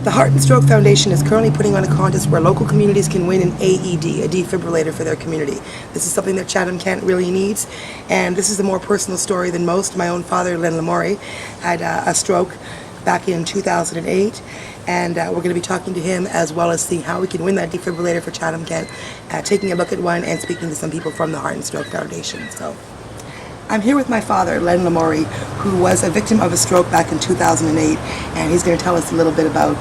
The Heart and Stroke Foundation is currently putting on a contest where local communities can win an AED, a defibrillator for their community. This is something that Chatham-Kent really needs, and this is a more personal story than most. My own father, Tracy Lamourie, had a stroke back in 2008, and we're going to be talking to him as well as seeing how we can win that defibrillator for Chatham-Kent, taking a look at one and speaking to some people from the Heart and Stroke Foundation. So, I'm here with my father, Tracy Lamourie, who was a victim of a stroke back in 2008, and he's going to tell us a little bit about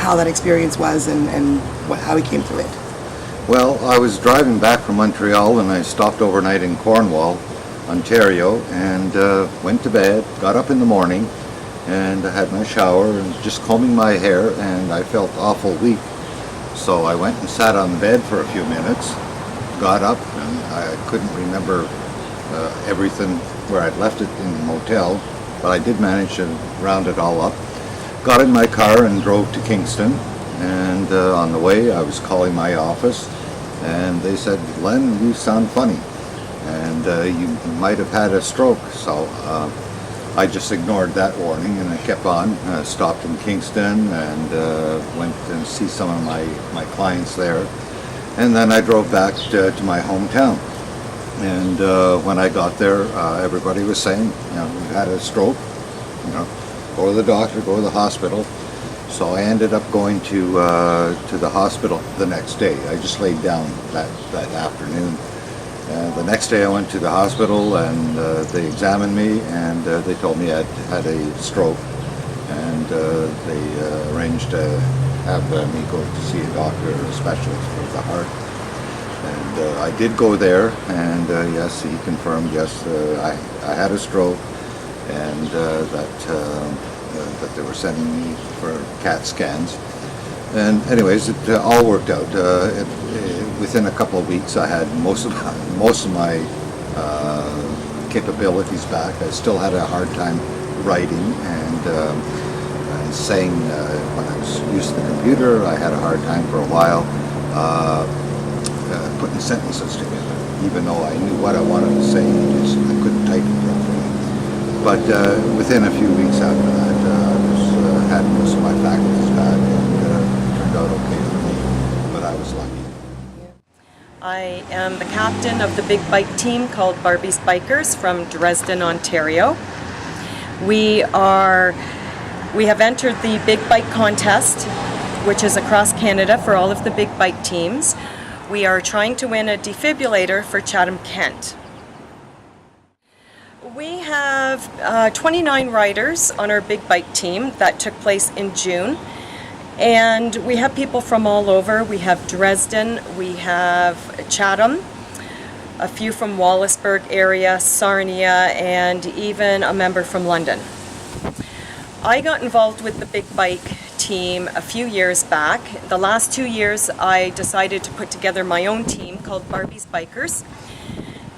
how that experience was and how he came through it. Well, I was driving back from Montreal and I stopped overnight in Cornwall, Ontario, and went to bed, got up in the morning, and I had my shower and just combing my hair, and I felt awful weak. So I went and sat on the bed for a few minutes, got up, and I couldn't remember everything where I'd left it in the motel, but I did manage to round it all up. Got in my car and drove to Kingston, and on the way I was calling my office, and they said, "Len, you sound funny, and you might have had a stroke." So I just ignored that warning and I kept on, stopped in Kingston and went and see some of my clients there, and then I drove back to my hometown. And when I got there, everybody was saying, "You had a stroke, go to the doctor, go to the hospital." So I ended up going to the hospital the next day. I just laid down that afternoon. The next day I went to the hospital and they examined me, and they told me I had a stroke, and they arranged to have me go to see a doctor, a specialist for the heart. And I did go there, and yes, he confirmed, yes, I had a stroke, and that they were sending me for CAT scans. And anyways, it all worked out. Within a couple of weeks, I had most of my capabilities back. I still had a hard time writing and saying. When I was used to the computer, I had a hard time for a while putting sentences together. Even though I knew what I wanted to say, I couldn't type it properly. But within a few weeks after that, I had most of my faculties back, and it turned out okay for me, but I was lucky. I am the captain of the big bike team called Barbie's Bikers from Dresden, Ontario. We have entered the big bike contest, which is across Canada for all of the big bike teams. We are trying to win a defibrillator for Chatham-Kent. We have 29 riders on our big bike team that took place in June, and we have people from all over. We have Dresden, we have Chatham, a few from Wallaceburg area, Sarnia, and even a member from London. I got involved with the big bike team a few years back. The last 2 years I decided to put together my own team called Barbie's Bikers.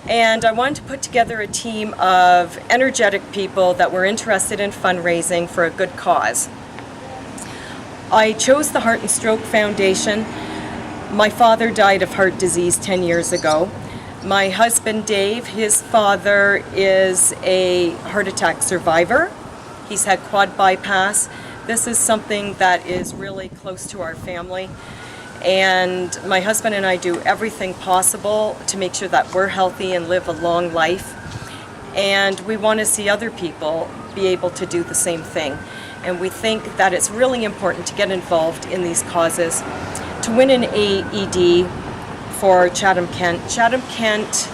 And I wanted to put together a team of energetic people that were interested in fundraising for a good cause. I chose the Heart and Stroke Foundation. My father died of heart disease 10 years ago. My husband Dave, his father is a heart attack survivor. He's had quad bypass. This is something that is really close to our family. And my husband and I do everything possible to make sure that we're healthy and live a long life. And we want to see other people be able to do the same thing. And we think that it's really important to get involved in these causes. To win an AED for Chatham-Kent. Chatham-Kent,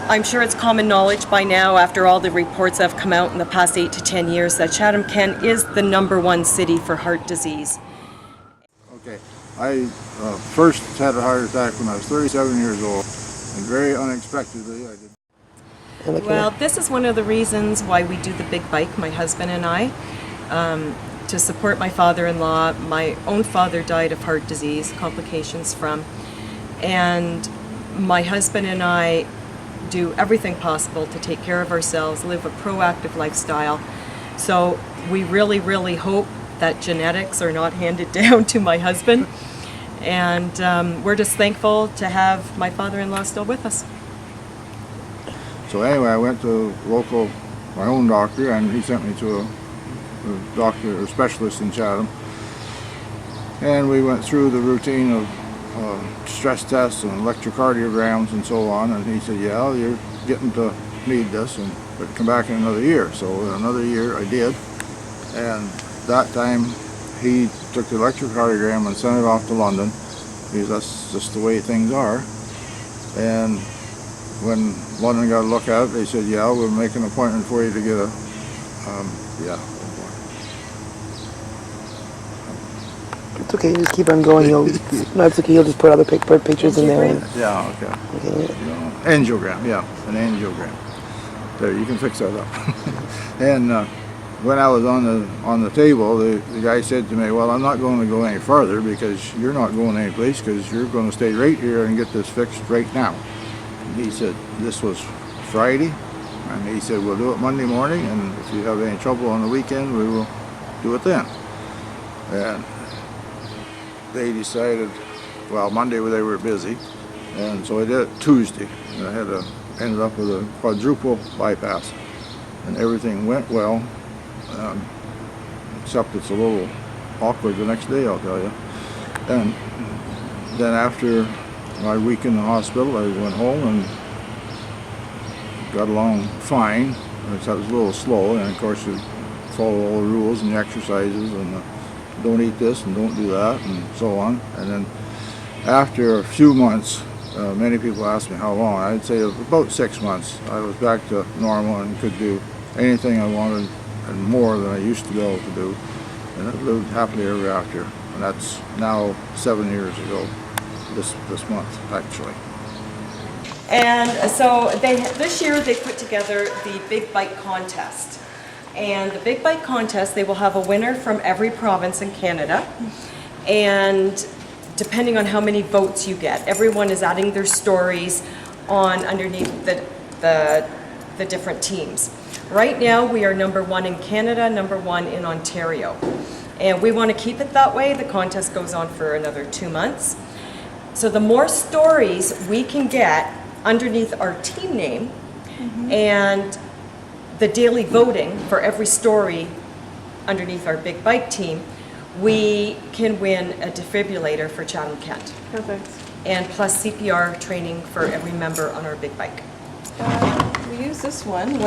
I'm sure it's common knowledge by now after all the reports that have come out in the past 8 to 10 years that Chatham-Kent is the #1 city for heart disease. Okay, I first had a heart attack when I was 37 years old, and very unexpectedly I did. Well, this is one of the reasons why we do the big bike, my husband and I, to support my father-in-law. My own father died of heart disease, complications from, and my husband and I do everything possible to take care of ourselves, live a proactive lifestyle. So we really, really hope that genetics are not handed down to my husband. And we're just thankful to have my father-in-law still with us. So anyway, I went to my own doctor, and he sent me to a doctor or specialist in Chatham. And we went through the routine of stress tests and electrocardiograms and so on, and he said, yeah, you're getting to need this, but come back in another year. So in another year I did, and that time he took the electrocardiogram and sent it off to London, because that's just the way things are. And when London got a look at it, they said, yeah, we'll make an appointment for you to get a, It's okay, just keep on going. No, it's okay. You'll just put other pictures in there. yeah, okay. Angiogram, yeah, an angiogram. There, you can fix that up. And when I was on the table, the guy said to me, well, I'm not going to go any further because you're not going any place, because you're going to stay right here and get this fixed right now. And he said, this was Friday, and he said, we'll do it Monday morning, and if you have any trouble on the weekend, we will do it then. And they decided, well, Monday they were busy, and so I did it Tuesday, and I ended up with a quadruple bypass, and everything went well, except it's a little awkward the next day, I'll tell you. And then after my week in the hospital, I went home and got along fine. I was a little slow, and of course you follow all the rules and the exercises, and don't eat this and don't do that, and so on. And then after a few months, many people ask me how long. I'd say about 6 months. I was back to normal and could do anything I wanted and more than I used to be able to do. And I've lived happily ever after. And that's now 7 years ago, this month, actually. And so this year they put together the Big Bike Contest. And the Big Bike Contest, they will have a winner from every province in Canada. And depending on how many votes you get, everyone is adding their stories on underneath the different teams. Right now we are #1 in Canada, #1 in Ontario. And we want to keep it that way. The contest goes on for another 2 months. So the more stories we can get underneath our team name, and the daily voting for every story underneath our Big Bike team, we can win a defibrillator for Chatham-Kent. Perfect. And plus CPR training for every member on our Big Bike. We use this one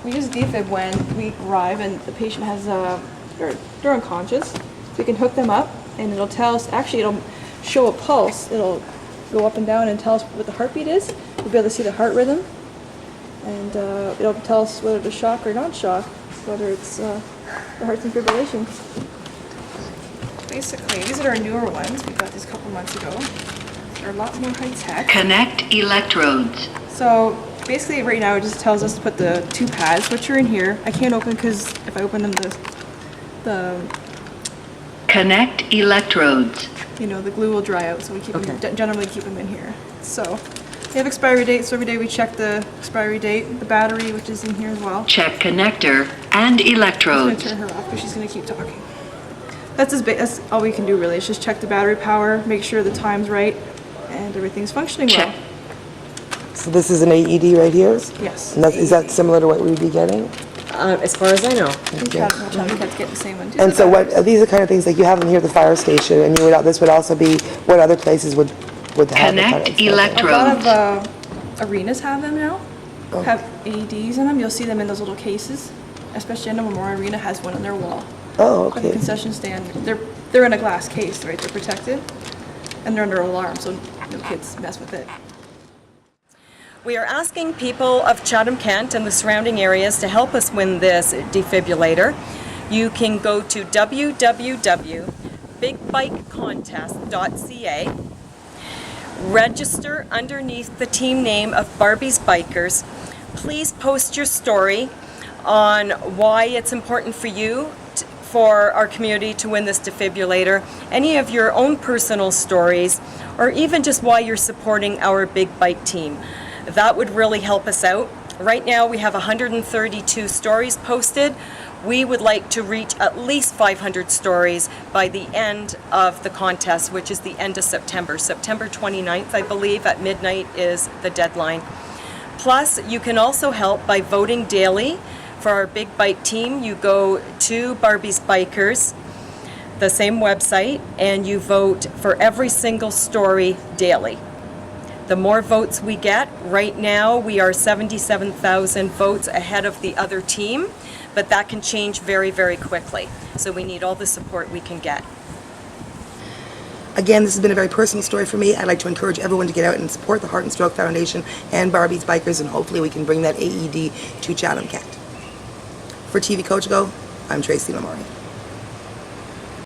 we use defib when we arrive and the patient has they're unconscious. We can hook them up and it'll tell us, actually it'll show a pulse. It'll go up and down and tell us what the heartbeat is. We'll be able to see the heart rhythm. And it'll tell us whether to shock or not shock, whether it's the heart's in fibrillation. Basically, these are our newer ones. We got these a couple months ago. They're a lot more high-tech. Connect electrodes. So basically right now it just tells us to put the 2 pads, which are in here. I can't open because if I open them, the Connect electrodes. the glue will dry out, so we keep them, generally keep them in here. So they have expiry dates, so every day we check the expiry date, the battery, which is in here as well. Check connector and I'm electrodes. gonna turn her off because she's gonna keep talking. That's all we can do really, is just check the battery power, make sure the time's right, and everything's functioning well. So this is an AED right here? Yes. And is that similar to what we'd be getting? As far as I know. Chatham-Kent's getting the same one too. And so these are kind of things like you have them here at the fire station, and this would also be what other places would have the kind of Connect stuff? A electrodes. lot of arenas have them now, have AEDs in them. You'll see them in those little cases, especially I know Memorial Arena has one on their wall. Oh, At the okay. concession stand, they're in a glass case, right? They're protected, and they're under alarm, so no kids mess with it. We are asking people of Chatham-Kent and the surrounding areas to help us win this defibrillator. You can go to www.bigbikecontest.ca, register underneath the team name of Barbie's Bikers. Please post your story on why it's important for you, for our community to win this defibrillator, any of your own personal stories, or even just why you're supporting our Big Bike team. That would really help us out. Right now we have 132 stories posted. We would like to reach at least 500 stories by the end of the contest, which is the end of September. September 29th, I believe, at midnight is the deadline. Plus, you can also help by voting daily. For our Big Bike team, you go to Barbie's Bikers. the same website, and you vote for every single story daily. The more votes we get, right now we are 77,000 votes ahead of the other team, but that can change very, very quickly. So we need all the support we can get. Again, this has been a very personal story for me. I'd like to encourage everyone to get out and support the Heart and Stroke Foundation and Barbie's Bikers, and hopefully we can bring that AED to Chatham-Kent. For TV Cogeco, I'm Tracy Lamourie.